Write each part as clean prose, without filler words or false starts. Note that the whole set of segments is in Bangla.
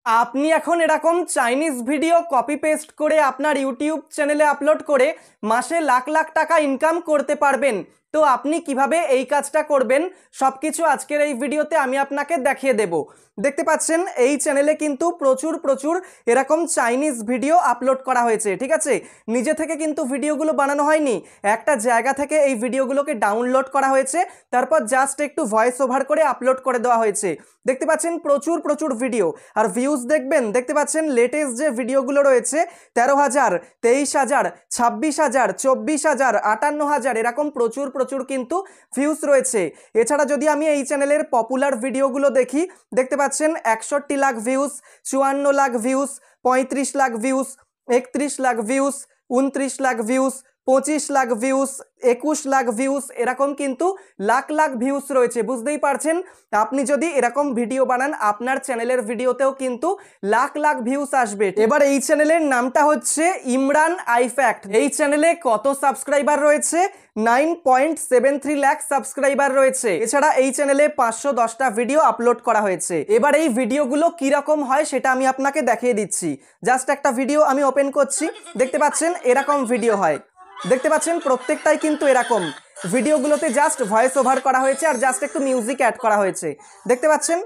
আপনি এখন এরকম চাইনিজ ভিডিও কপি পেস্ট করে আপনার ইউটিউব চ্যানেলে আপলোড করে মাসে লাখ লাখ টাকা ইনকাম করতে পারবেন। তো আপনি কিভাবে এই কাজটা করবেন সবকিছু আজকের এই ভিডিওতে আমি আপনাকে দেখিয়ে দেব। দেখতে পাচ্ছেন এই চ্যানেলে কিন্তু প্রচুর এরকম চাইনিজ ভিডিও আপলোড করা হয়েছে, ঠিক আছে। নিজে থেকে কিন্তু ভিডিওগুলো বানানো হয়নি, একটা জায়গা থেকে এই ভিডিওগুলোকে ডাউনলোড করা হয়েছে, তারপর জাস্ট একটু ভয়েস ওভার করে আপলোড করে দেওয়া হয়েছে। দেখতে পাচ্ছেন প্রচুর ভিডিও আর ভিউজ দেখবেন, দেখতে পাচ্ছেন লেটেস্ট যে ভিডিওগুলো রয়েছে 13,000, 23,000, 26,000, 24,000, 58,000 এরকম প্রচুর কিন্তু ভিউজ রয়েছে। এছাড়া যদি আমি এই চ্যানেলের পপুলার ভিডিওগুলো দেখি, দেখতে পাচ্ছেন 61 lakh views, 54 lakh views, 35 lakh views, 31 lakh views, 29 lakh views, 25 lakh views, 21 lakh views, এরকম কিন্তু লাখ লাখ ভিউজ রয়েছে। বুঝতেই পারছেন, আপনি যদি এরকম ভিডিও বানান আপনার চ্যানেলের ভিডিওতেও কিন্তু লাখ লাখ ভিউজ আসবে। এবার এই চ্যানেলের নামটা হচ্ছে ইমরান আই ফ্যাক্ট। এই চ্যানেলে কত সাবস্ক্রাইবার রয়েছে? 9.73 লাখ সাবস্ক্রাইবার রয়েছে। এছাড়া এই চ্যানেলে 510টা ভিডিও আপলোড করা হয়েছে। এবার এই ভিডিওগুলো কিরকম হয় সেটা আমি আপনাকে দেখিয়ে দিচ্ছি। জাস্ট একটা ভিডিও আমি ওপেন করছি, দেখতে পাচ্ছেন এরকম ভিডিও হয়। দেখতে পাচ্ছেন প্রত্যেকটাই কিন্তু এরকম। ভিডিওগুলোতে জাস্ট ভয়েস ওভার করা হয়েছে আর জাস্ট একটু মিউজিক অ্যাড করা হয়েছে। দেখতে পাচ্ছেন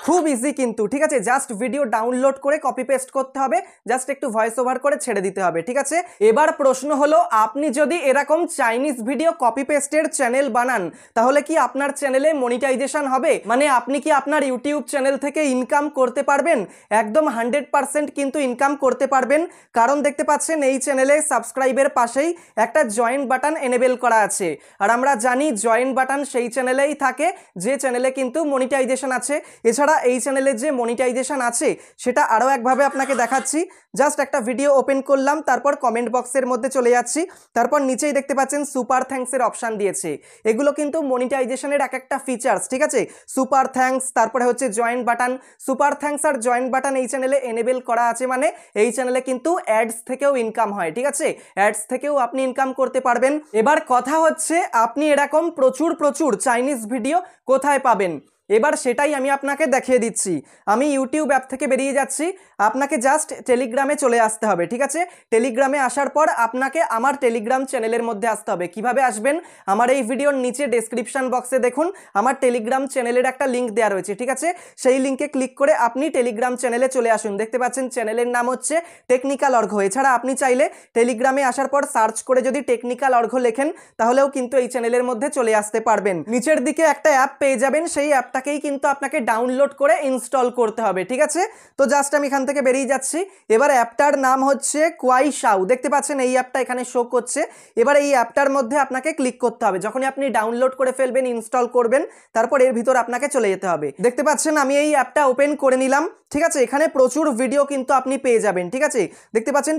খুব ইজি কিন্তু, ঠিক আছে। জাস্ট ভিডিও ডাউনলোড করে কপি পেস্ট করতে হবে, জাস্ট একটু ভয়েস ওভার করে ছেড়ে দিতে হবে, ঠিক আছে। এবার প্রশ্ন হলো, আপনি যদি এরকম চাইনিজ ভিডিও কপি পেস্টের চ্যানেল বানান তাহলে কি আপনার চ্যানেলে মনিটাইজেশন হবে? মানে আপনি কি আপনার ইউটিউব চ্যানেল থেকে ইনকাম করতে পারবেন? একদম 100% কিন্তু ইনকাম করতে পারবেন। কারণ দেখতে পাচ্ছেন এই চ্যানেলে সাবস্ক্রাইবের পাশেই একটা জয়েন বাটন এনেবেল করা আছে। আর আমরা জানি জয়েন বাটন সেই চ্যানেলেই থাকে যে চ্যানেলে কিন্তু মনিটাইজেশন আছে। এছাড়া এই চ্যানেলে যে মনিটাইজেশন আছে সেটা আরও একভাবে আপনাকে দেখাচ্ছি। জাস্ট একটা ভিডিও ওপেন করলাম, তারপর কমেন্ট বক্সের মধ্যে চলে যাচ্ছি, তারপর নিচেই দেখতে পাচ্ছেন সুপার থ্যাঙ্কসের অপশান দিয়েছে। এগুলো কিন্তু মনিটাইজেশনের এক একটা ফিচার্স, ঠিক আছে। সুপার থ্যাঙ্কস, তারপরে হচ্ছে জয়েন বাটন। সুপার থ্যাঙ্কস আর জয়েন বাটন এই চ্যানেলে এনেবেল করা আছে, মানে এই চ্যানেলে কিন্তু অ্যাডস থেকেও ইনকাম হয়, ঠিক আছে। অ্যাডস থেকেও আপনি ইনকাম করতে পারবেন। এবার কথা হচ্ছে, আপনি এরকম প্রচুর চাইনিজ ভিডিও কোথায় পাবেন? এবার সেটাই আমি আপনাকে দেখিয়ে দিচ্ছি। আমি ইউটিউব অ্যাপ থেকে বেরিয়ে যাচ্ছি, আপনাকে জাস্ট টেলিগ্রামে চলে আসতে হবে, ঠিক আছে। টেলিগ্রামে আসার পর আপনাকে আমার টেলিগ্রাম চ্যানেলের মধ্যে আসতে হবে। কিভাবে আসবেন? আমার এই ভিডিওর নিচে ডেসক্রিপশন বক্সে দেখুন আমার টেলিগ্রাম চ্যানেলের একটা লিঙ্ক দেওয়া রয়েছে, ঠিক আছে। সেই লিঙ্কে ক্লিক করে আপনি টেলিগ্রাম চ্যানেলে চলে আসুন। দেখতে পাচ্ছেন চ্যানেলের নাম হচ্ছে টেকনিক্যাল অর্ঘ্য। এছাড়া আপনি চাইলে টেলিগ্রামে আসার পর সার্চ করে যদি টেকনিক্যাল অর্ঘ্য লেখেন তাহলেও কিন্তু এই চ্যানেলের মধ্যে চলে আসতে পারবেন। নিচের দিকে একটা অ্যাপ পেয়ে যাবেন, সেই অ্যাপটাকেই কিন্তু আপনাকে ডাউনলোড করে ইনস্টল করতে হবে, ঠিক আছে। তো জাস্ট আমি এখান থেকে বেরিয়ে যাচ্ছি। এবার অ্যাপটার নাম হচ্ছে কুয়াইশাও। দেখতে পাচ্ছেন এই অ্যাপটা এখানে শো করছে। এবার এই অ্যাপটার মধ্যে আপনাকে ক্লিক করতে হবে। যখনই আপনি ডাউনলোড করে ফেলবেন, ইনস্টল করবেন, তারপর এর ভিতর আপনাকে চলে যেতে হবে। দেখতে পাচ্ছেন আমি এই অ্যাপটা ওপেন করে নিলাম, ঠিক আছে। এখানে প্রচুর ভিডিও কিন্তু আপনি পেয়ে যাবেন, ঠিক আছে। দেখতে পাচ্ছেন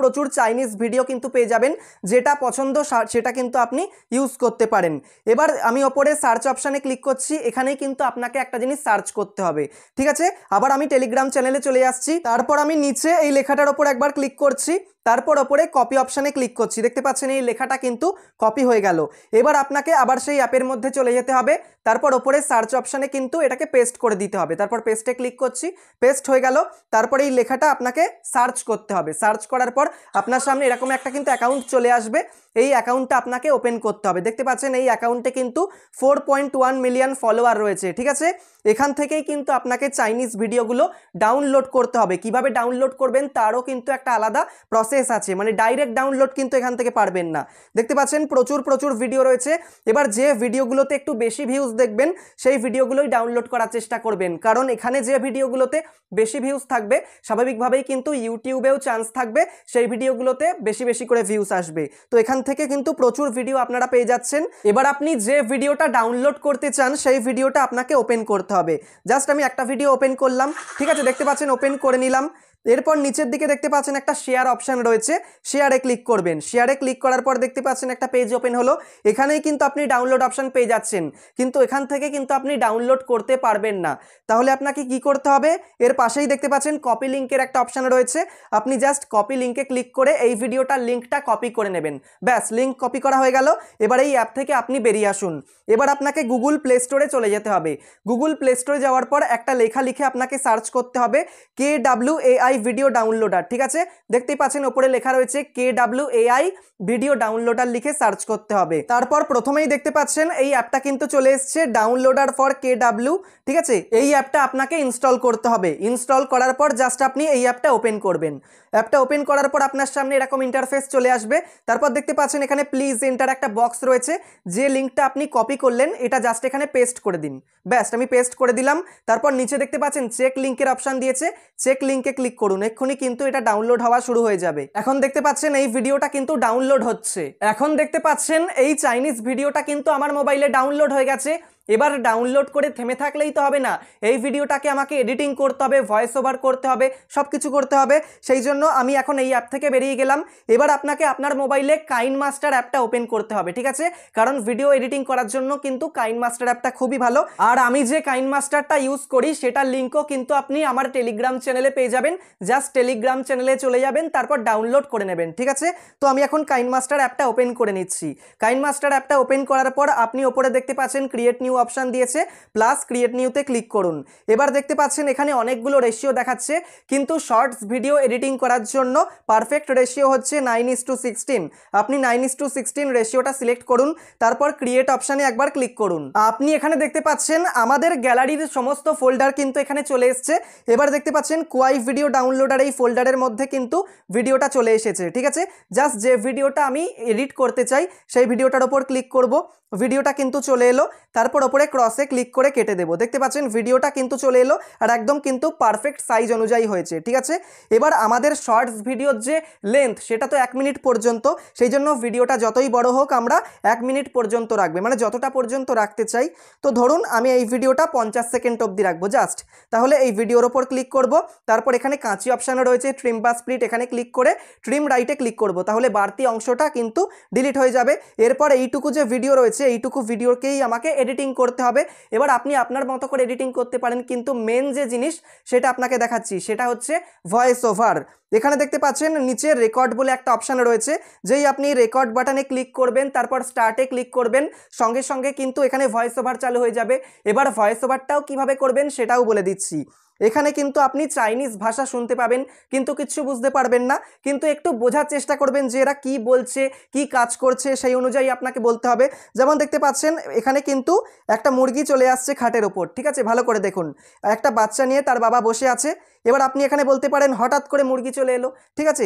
প্রচুর চাইনিজ ভিডিও কিন্তু পেয়ে যাবেন। যেটা পছন্দ সেটা কিন্তু আপনি ইউজ করতে পারেন। এবার আমি ওপরে সার্চ অপশানে ক্লিক করছি। এখানেই কিন্তু আপনাকে একটা জিনিস সার্চ করতে হবে, ঠিক আছে। আবার আমি টেলিগ্রাম চ্যানেলে চলে আসছি, তারপর আমি নিচে এই লেখাটার ওপর একবার ক্লিক করছি, তারপর ওপরে কপি অপশানে ক্লিক করছি। দেখতে পাচ্ছেন এই লেখাটা কিন্তু কপি হয়ে গেল। এবার আপনাকে আবার সেই অ্যাপের মধ্যে চলে যেতে হবে, তারপর ওপরে সার্চ অপশানে কিন্তু এটাকে পেস্ট করে দিতে হবে। তারপর পেস্টে ক্লিক করছি, পেস্ট হয়ে গেল। তারপর এই লেখাটা আপনাকে সার্চ করতে হবে। সার্চ করার পর আপনার সামনে এরকম একটা কিন্তু অ্যাকাউন্ট চলে আসবে। এই অ্যাকাউন্টটা আপনাকে ওপেন করতে হবে। দেখতে পাচ্ছেন এই অ্যাকাউন্টে কিন্তু 4.1 মিলিয়ন ফলোয়ার রয়েছে, ঠিক আছে। এখান থেকেই কিন্তু আপনাকে চাইনিজ ভিডিওগুলো ডাউনলোড করতে হবে। কিভাবে ডাউনলোড করবেন তারও কিন্তু একটা আলাদা প্রসেস আছে, মানে ডাইরেক্ট ডাউনলোড কিন্তু এখান থেকে পারবেন না। দেখতে পাচ্ছেন প্রচুর ভিডিও রয়েছে। এবার যে ভিডিওগুলোতে একটু বেশি ভিউজ দেখবেন সেই ভিডিওগুলোই ডাউনলোড করার চেষ্টা করবেন, কারণ এখানে যে ভিডিওগুলোতে বেশি ভিউজ থাকবে স্বাভাবিকভাবেই কিন্তু ইউটিউবেও চান্স থাকবে সেই ভিডিওগুলোতে বেশি করে ভিউজ আসবে। তো এখান থেকে কিন্তু প্রচুর ভিডিও আপনারা পেয়ে যাচ্ছেন। এবার আপনি যে ভিডিওটা ডাউনলোড করতে চান সেই ভিডিওটা আপনাকে ওপেন করতে হবে। জাস্ট আমি একটা ভিডিও ওপেন করলাম, ঠিক আছে। দেখতে পাচ্ছেন ওপেন করে নিলাম। এরপর নিচের দিকে দেখতে পাচ্ছেন একটা শেয়ার অপশন রয়েছে, শেয়ারে ক্লিক করবেন। শেয়ারে ক্লিক করার পর দেখতে পাচ্ছেন একটা পেজ ওপেন হলো। এখানেই কিন্তু আপনি ডাউনলোড অপশন পেয়ে যাচ্ছেন, কিন্তু এখান থেকে কিন্তু আপনি ডাউনলোড করতে পারবেন না। তাহলে আপনাকে কি করতে হবে, এর পাশেই দেখতে পাচ্ছেন কপি লিঙ্কের একটা অপশন রয়েছে, আপনি জাস্ট কপি লিঙ্কে ক্লিক করে এই ভিডিওটার লিঙ্কটা কপি করে নেবেন। ব্যাস, লিঙ্ক কপি করা হয়ে গেল। এবার এই অ্যাপ থেকে আপনি বেরিয়ে আসুন। এবার আপনাকে গুগল প্লে স্টোরে চলে যেতে হবে। গুগল প্লে স্টোরে যাওয়ার পর একটা লেখা লিখে আপনাকে সার্চ করতে হবে KWAI ভিডিও ডাউনলোডার। ঠিক আছে, দেখতেই পাচ্ছেন ওপরে লেখা রয়েছে KWAI ভিডিও ডাউনলোডার, লিখে সার্চ করতে হবে। তারপর প্রথমেই দেখতে পাচ্ছেন এই অ্যাপটা কিন্তু চলে এসছে, ডাউনলোডার ফর KW। ঠিক আছে, এই অ্যাপটা আপনাকে ইনস্টল করতে হবে। ইনস্টল করার পর জাস্ট আপনি এই অ্যাপটা ওপেন করবেন। অ্যাপটা ওপেন করার পর আপনার সামনে এরকম ইন্টারফেস চলে আসবে। তারপর দেখতে পাচ্ছেন এখানে প্লিজ এন্টার একটা বক্স রয়েছে, যে লিঙ্কটা আপনি কপি করলেন এটা জাস্ট এখানে পেস্ট করে দিন। ব্যাস, আমি পেস্ট করে দিলাম। তারপর নিচে দেখতে পাচ্ছেন চেক লিঙ্কের অপশন দিয়েছে, চেক লিঙ্কে ক্লিক করুন। এক্ষুনি কিন্তু এটা ডাউনলোড হওয়া শুরু হয়ে যাবে। এখন দেখতে পাচ্ছেন এই ভিডিওটা কিন্তু ডাউনলোড হচ্ছে। এখন দেখতে পাচ্ছেন এই চাইনিজ ভিডিওটা কিন্তু আমার মোবাইলে ডাউনলোড হয়ে গেছে। এবার ডাউনলোড করে থেমে থাকলেই তো হবে না, এই ভিডিওটাকে আমাকে এডিটিং করতে হবে, ভয়েস ওভার করতে হবে, সব কিছু করতে হবে। সেই জন্য আমি এখন এই অ্যাপ থেকে বেরিয়ে গেলাম। এবার আপনাকে আপনার মোবাইলে কাইনমাস্টার অ্যাপটা ওপেন করতে হবে। ঠিক আছে, কারণ ভিডিও এডিটিং করার জন্য কিন্তু কাইনমাস্টার অ্যাপটা খুবই ভালো। আর আমি যে কাইনমাস্টারটা ইউজ করি সেটার লিঙ্কও কিন্তু আপনি আমার টেলিগ্রাম চ্যানেলে পেয়ে যাবেন। জাস্ট টেলিগ্রাম চ্যানেলে চলে যাবেন, তারপর ডাউনলোড করে নেবেন। ঠিক আছে, তো আমি এখন কাইনমাস্টার অ্যাপটা ওপেন করে নিচ্ছি। কাইনমাস্টার অ্যাপটা ওপেন করার পর আপনি ওপরে দেখতে পাচ্ছেন ক্রিয়েট নিউ অপশন দিয়েছে, প্লাস ক্রিয়েট নিউতে ক্লিক করুন। এবার দেখতে পাচ্ছেন এখানে অনেকগুলো রেশিও দেখাচ্ছে, কিন্তু শর্টস ভিডিও এডিটিং করার জন্য পারফেক্ট রেশিও হচ্ছে 9:16। আপনি 9:16 রেশিওটা সিলেক্ট করুন, তারপর ক্রিয়েট অপশানে একবার ক্লিক করুন। আপনি এখানে দেখতে পাচ্ছেন আমাদের গ্যালারির সমস্ত ফোল্ডার কিন্তু এখানে চলে এসছে। এবার দেখতে পাচ্ছেন কোয়াই ভিডিও ডাউনলোডার, এই ফোল্ডারের মধ্যে কিন্তু ভিডিওটা চলে এসেছে। ঠিক আছে, জাস্ট যে ভিডিওটা আমি এডিট করতে চাই সেই ভিডিওটার ওপর ক্লিক করব। ভিডিওটা কিন্তু চলে এলো, তারপর ওপরে ক্রসে ক্লিক করে কেটে দেবো। দেখতে পাচ্ছেন ভিডিওটা কিন্তু চলে এলো আর একদম কিন্তু পারফেক্ট সাইজ অনুযায়ী হয়েছে। ঠিক আছে, এবার আমাদের শর্টস ভিডিওর যে লেন্থ সেটা তো 1 মিনিট পর্যন্ত, সেই জন্য ভিডিওটা যতই বড় হোক আমরা 1 মিনিট পর্যন্ত রাখবে, মানে যতটা পর্যন্ত রাখতে চাই। তো ধরুন আমি এই ভিডিওটা 50 সেকেন্ড অবধি রাখবো জাস্ট। তাহলে এই ভিডিওর ওপর ক্লিক করব, তারপর এখানে কাঁচি অপশানও রয়েছে ট্রিম বা স্প্লিট, এখানে ক্লিক করে ট্রিম রাইটে ক্লিক করব। তাহলে বাড়তি অংশটা কিন্তু ডিলিট হয়ে যাবে। এরপর এইটুকু যে ভিডিও রয়েছে এইটুকু ভিডিওকেই আমাকে এডিটিং করতে হবে। এবার আপনি আপনার মতো করে এডিটিং করতে পারেন, কিন্তু মেন যে জিনিস সেটা আপনাকে দেখাচ্ছি, সেটা হচ্ছে ভয়েস ওভার। এখানে দেখতে পাচ্ছেন নিচে রেকর্ড বলে একটা অপশান রয়েছে, যেই আপনি রেকর্ড বাটনে ক্লিক করবেন তারপর স্টার্টে ক্লিক করবেন, সঙ্গে সঙ্গে কিন্তু এখানে ভয়েস ওভার চালু হয়ে যাবে। এবার ভয়েস ওভারটাও কীভাবে করবেন সেটাও বলে দিচ্ছি। এখানে কিন্তু আপনি চাইনিজ ভাষা শুনতে পাবেন, কিন্তু কিচ্ছু বুঝতে পারবেন না, কিন্তু একটু বোঝার চেষ্টা করবেন যে এরা কী বলছে, কী কাজ করছে, সেই অনুযায়ী আপনাকে বলতে হবে। যেমন দেখতে পাচ্ছেন এখানে কিন্তু একটা মুরগি চলে আসছে খাটের ওপর। ঠিক আছে, ভালো করে দেখুন, একটা বাচ্চা নিয়ে তার বাবা বসে আছে। এবার আপনি এখানে বলতে পারেন হঠাৎ করে মুরগি চলে এলো। ঠিক আছে,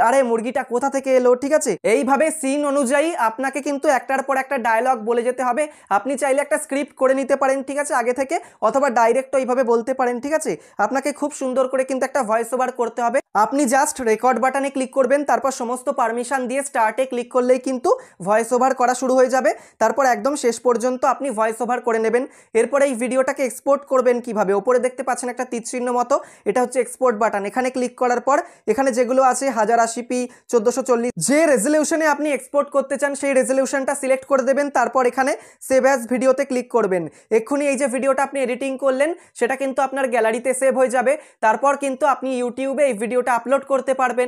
আরে মুরগিটা কোথা থেকে এলো। ঠিক আছে, এইভাবে সিন অনুযায়ী আপনাকে কিন্তু একটার পর একটা ডায়লগ বলে যেতে হবে। আপনি চাইলে একটা স্ক্রিপ্ট করে নিতে পারেন, ঠিক আছে, আগে থেকে, অথবা ডাইরেক্ট এইভাবে বলতে পারেন। ঠিক আছে, আপনাকে খুব সুন্দর করে কিন্তু একটা ভয়েস ওভার করতে হবে। আপনি জাস্ট রেকর্ড বাটনে ক্লিক করবেন, তারপর সমস্ত পারমিশন দিয়ে স্টার্টে ক্লিক করলেই কিন্তু ভয়েস ওভার করা শুরু হয়ে যাবে। তারপর একদম শেষ পর্যন্ত আপনি ভয়েস ওভার করে নেবেন। এরপরে এই ভিডিওটাকে এক্সপোর্ট করবেন কিভাবে, ওপরে দেখতে পাচ্ছেন একটা তীর চিহ্ন মতো, এটা হচ্ছে এক্সপোর্ট বাটন। এখানে ক্লিক করার পর এখানে যেগুলো আছে 1080p 1440, যে রেজলিউশনে আপনি এক্সপোর্ট করতে চান সেই রেজলিউশনটা সিলেক্ট করে দেবেন। তারপর এখানে সেভ অ্যাজ ভিডিওতে ক্লিক করবেন। এক্ষুনি এই যে ভিডিওটা আপনি এডিটিং করলেন সেটা কিন্তু আপনার গ্যালারিতে সেভ হয়ে যাবে। তারপর কিন্তু আপনি ইউটিউবে এই ভিডিওটা আপলোড করতে পারবেন।